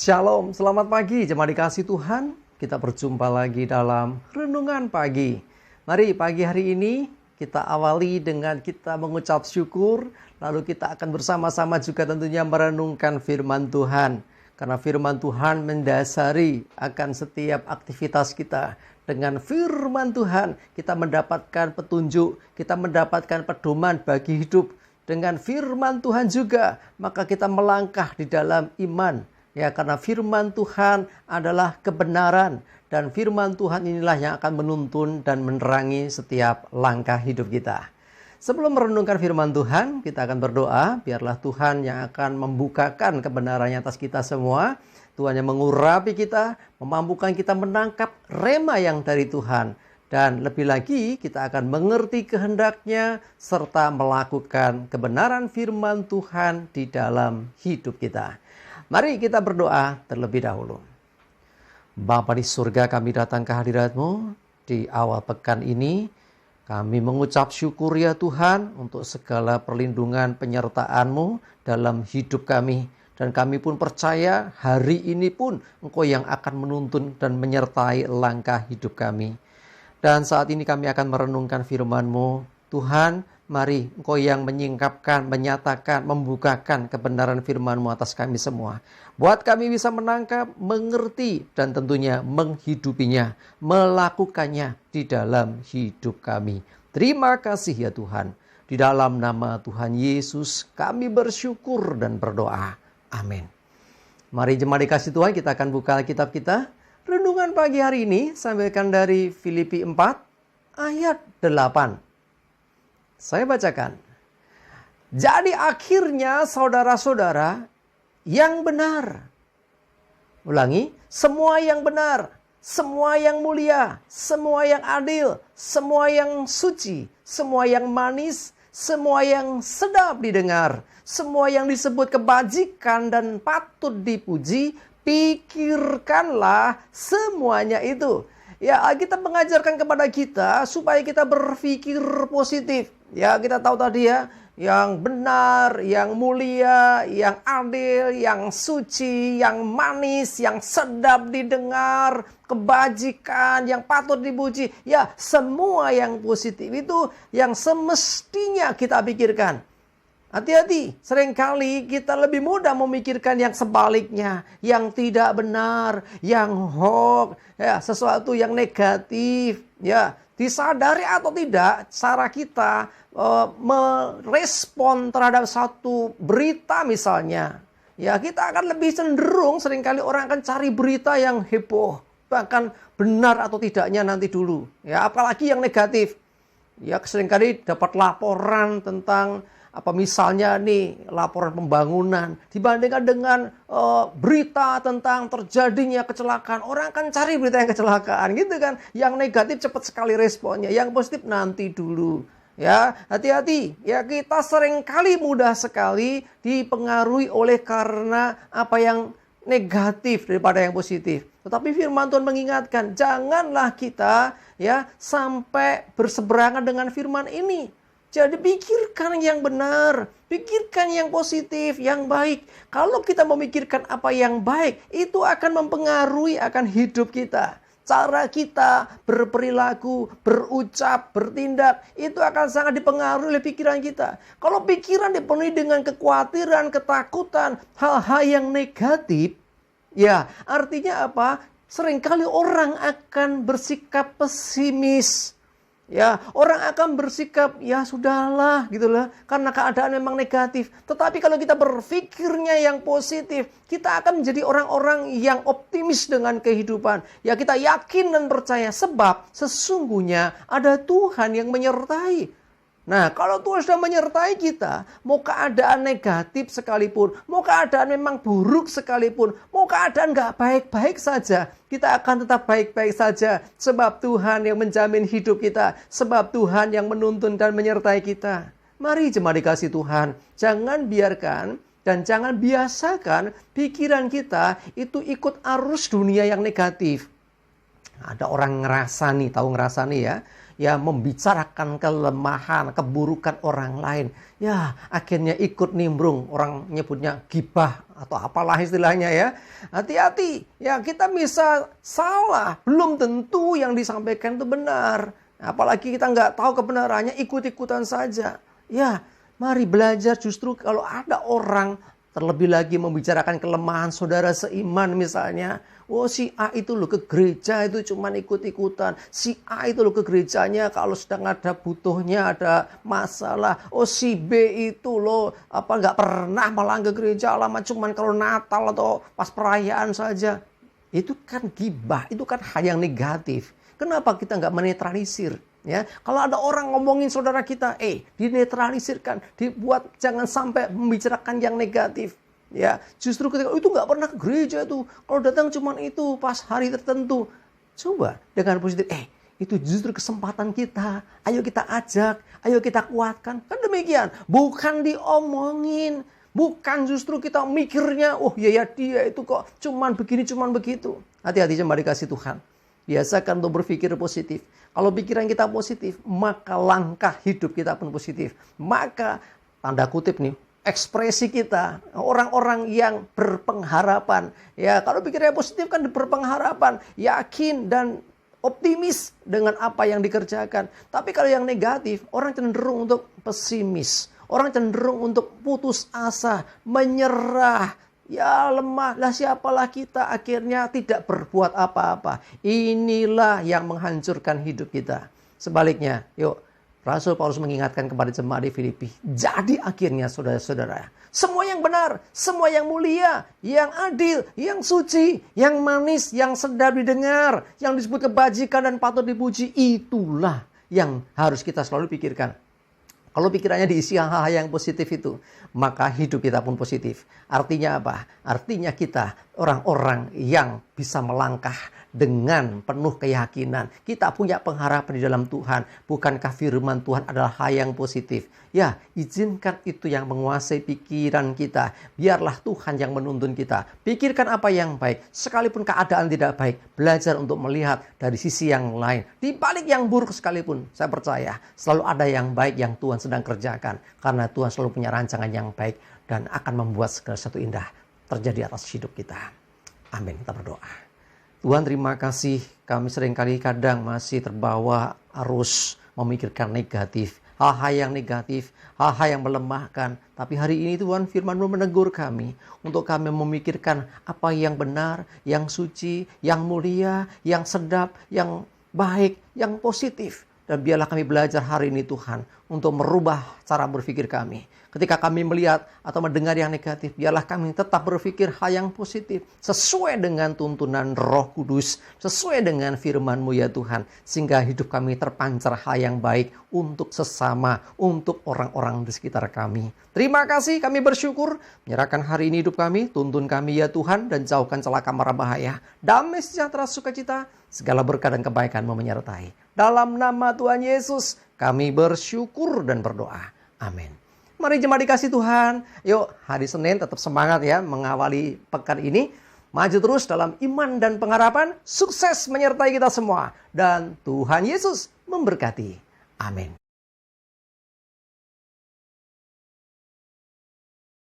Shalom, selamat pagi jemaat dikasih Tuhan. Kita berjumpa lagi dalam Renungan Pagi. Mari pagi hari ini kita awali dengan kita mengucap syukur. Lalu kita akan bersama-sama juga tentunya merenungkan firman Tuhan. Karena firman Tuhan mendasari akan setiap aktivitas kita. Dengan firman Tuhan kita mendapatkan petunjuk, kita mendapatkan pedoman bagi hidup. Dengan firman Tuhan juga maka kita melangkah di dalam iman. Ya, karena firman Tuhan adalah kebenaran dan firman Tuhan inilah yang akan menuntun dan menerangi setiap langkah hidup kita. Sebelum merenungkan firman Tuhan, kita akan berdoa, biarlah Tuhan yang akan membukakan kebenarannya atas kita semua. Tuhan yang mengurapi kita, memampukan kita menangkap rema yang dari Tuhan. Dan lebih lagi kita akan mengerti kehendaknya serta melakukan kebenaran firman Tuhan di dalam hidup kita. Mari kita berdoa terlebih dahulu. Bapa di surga, kami datang ke hadirat-Mu di awal pekan ini. Kami mengucap syukur ya Tuhan untuk segala perlindungan penyertaan-Mu dalam hidup kami. Dan kami pun percaya hari ini pun Engkau yang akan menuntun dan menyertai langkah hidup kami. Dan saat ini kami akan merenungkan firman-Mu. Tuhan, mari Engkau yang menyingkapkan, menyatakan, membukakan kebenaran firman-Mu atas kami semua. Buat kami bisa menangkap, mengerti, dan tentunya menghidupinya, melakukannya di dalam hidup kami. Terima kasih ya Tuhan. Di dalam nama Tuhan Yesus kami bersyukur dan berdoa. Amin. Mari jemaat dikasih Tuhan, kita akan buka Alkitab kita. Renungan pagi hari ini sampaikan dari Filipi 4 ayat 8. Saya bacakan. Jadi akhirnya saudara-saudara yang benar. Ulangi, semua yang benar, semua yang mulia, semua yang adil, semua yang suci, semua yang manis, semua yang sedap didengar, semua yang disebut kebajikan dan patut dipuji, pikirkanlah semuanya itu. Ya, kita mengajarkan kepada kita supaya kita berpikir positif. Ya, kita tahu tadi ya, yang benar, yang mulia, yang adil, yang suci, yang manis, yang sedap didengar, kebajikan, yang patut dipuji. Ya, semua yang positif itu yang semestinya kita pikirkan. Hati-hati, seringkali kita lebih mudah memikirkan yang sebaliknya, yang tidak benar, yang hoax, ya, sesuatu yang negatif. Ya, disadari atau tidak, cara kita merespon terhadap satu berita misalnya. Ya, kita akan lebih cenderung seringkali orang akan cari berita yang heboh, bahkan benar atau tidaknya nanti dulu. Ya, apalagi yang negatif. Ya, seringkali dapat laporan tentang misalnya nih laporan pembangunan dibandingkan dengan berita tentang terjadinya kecelakaan. Orang akan cari berita yang kecelakaan gitu kan. Yang negatif cepat sekali responnya, yang positif nanti dulu. Ya, hati-hati. Ya, kita seringkali mudah sekali dipengaruhi oleh karena apa yang negatif daripada yang positif. Tetapi firman Tuhan mengingatkan, janganlah kita ya sampai berseberangan dengan firman ini. Jadi pikirkan yang benar, pikirkan yang positif, yang baik. Kalau kita memikirkan apa yang baik, itu akan mempengaruhi akan hidup kita. Cara kita berperilaku, berucap, bertindak, itu akan sangat dipengaruhi oleh pikiran kita. Kalau pikiran dipenuhi dengan kekhawatiran, ketakutan, hal-hal yang negatif, ya artinya apa? Seringkali orang akan bersikap pesimis. Ya, orang akan bersikap, ya sudahlah gitu lah, karena keadaan memang negatif. Tetapi kalau kita berpikirnya yang positif, kita akan menjadi orang-orang yang optimis dengan kehidupan. Ya, kita yakin dan percaya sebab sesungguhnya ada Tuhan yang menyertai. Nah, kalau Tuhan sudah menyertai kita, mau keadaan negatif sekalipun, mau keadaan memang buruk sekalipun, mau keadaan gak baik-baik saja, kita akan tetap baik-baik saja. Sebab Tuhan yang menjamin hidup kita, sebab Tuhan yang menuntun dan menyertai kita. Mari jemaat dikasih Tuhan, jangan biarkan dan jangan biasakan pikiran kita itu ikut arus dunia yang negatif. Ada orang ngerasa nih, tahu ngerasa nih ya. ya membicarakan kelemahan, keburukan orang lain. Ya, akhirnya ikut nimbrung, orang nyebutnya gibah atau apalah istilahnya ya. Hati-hati, ya kita bisa salah, belum tentu yang disampaikan itu benar. Apalagi kita nggak tahu kebenarannya, ikut-ikutan saja. Ya, mari belajar justru kalau ada orang terlebih lagi membicarakan kelemahan saudara seiman misalnya. Oh si A itu loh ke gereja itu cuman ikut-ikutan. Si A itu loh ke gerejanya kalau sedang ada butuhnya, ada masalah. Oh si B itu loh nggak pernah malah ke gereja, lama cuman kalau Natal atau pas perayaan saja. Itu kan gibah, itu kan hal yang negatif. Kenapa kita nggak menetralisir? Ya, kalau ada orang ngomongin saudara kita, dinetralisirkan, dibuat jangan sampai membicarakan yang negatif. Ya, justru ketika itu nggak pernah ke gereja itu, kalau datang cuman itu pas hari tertentu. Coba dengan positif, itu justru kesempatan kita. Ayo kita ajak, ayo kita kuatkan. Kan demikian, bukan diomongin, bukan justru kita mikirnya, ya dia itu kok cuman begini, cuman begitu. Hati-hati jemaat dikasih Tuhan. Biasakan untuk berpikir positif. Kalau pikiran kita positif, maka langkah hidup kita pun positif. Maka, tanda kutip nih, ekspresi kita, orang-orang yang berpengharapan. Ya, kalau pikirannya positif kan berpengharapan, yakin dan optimis dengan apa yang dikerjakan. Tapi kalau yang negatif, orang cenderung untuk pesimis. Orang cenderung untuk putus asa, menyerah. Ya lemah, lah siapalah kita, akhirnya tidak berbuat apa-apa. Inilah yang menghancurkan hidup kita. Sebaliknya, yuk, Rasul Paulus mengingatkan kepada jemaat di Filipi. Jadi akhirnya saudara-saudara, semua yang benar, semua yang mulia, yang adil, yang suci, yang manis, yang sedap didengar, yang disebut kebajikan dan patut dipuji, itulah yang harus kita selalu pikirkan. Kalau pikirannya diisi hal-hal yang positif itu, maka hidup kita pun positif. Artinya apa? Artinya kita orang-orang yang bisa melangkah dengan penuh keyakinan. Kita punya pengharapan di dalam Tuhan. Bukankah firman Tuhan adalah hal yang positif? Ya, izinkan itu yang menguasai pikiran kita. Biarlah Tuhan yang menuntun kita. Pikirkan apa yang baik. Sekalipun keadaan tidak baik, belajar untuk melihat dari sisi yang lain. Di balik yang buruk sekalipun, saya percaya selalu ada yang baik yang Tuhan sedang kerjakan. Karena Tuhan selalu punya rancangan yang baik dan akan membuat segala sesuatu indah terjadi atas hidup kita. Amin. Kita berdoa. Tuhan, terima kasih. Kami seringkali kadang masih terbawa arus memikirkan negatif. Hal-hal yang negatif, hal-hal yang melemahkan. Tapi hari ini Tuhan, firman-Mu menegur kami untuk kami memikirkan apa yang benar, yang suci, yang mulia, yang sedap, yang baik, yang positif. Dan biarlah kami belajar hari ini Tuhan untuk merubah cara berpikir kami. Ketika kami melihat atau mendengar yang negatif, biarlah kami tetap berpikir hal yang positif. Sesuai dengan tuntunan Roh Kudus, sesuai dengan firman-Mu ya Tuhan. Sehingga hidup kami terpancar hal yang baik untuk sesama, untuk orang-orang di sekitar kami. Terima kasih, kami bersyukur. Menyerahkan hari ini hidup kami, tuntun kami ya Tuhan, dan jauhkan celaka mara bahaya. Damai sejahtera sukacita, segala berkah dan kebaikan-Mu menyertai. Dalam nama Tuhan Yesus, kami bersyukur dan berdoa. Amin. Mari jemaat dikasih Tuhan. Yuk, hari Senin tetap semangat ya mengawali pekan ini. Maju terus dalam iman dan pengharapan. Sukses menyertai kita semua. Dan Tuhan Yesus memberkati. Amin.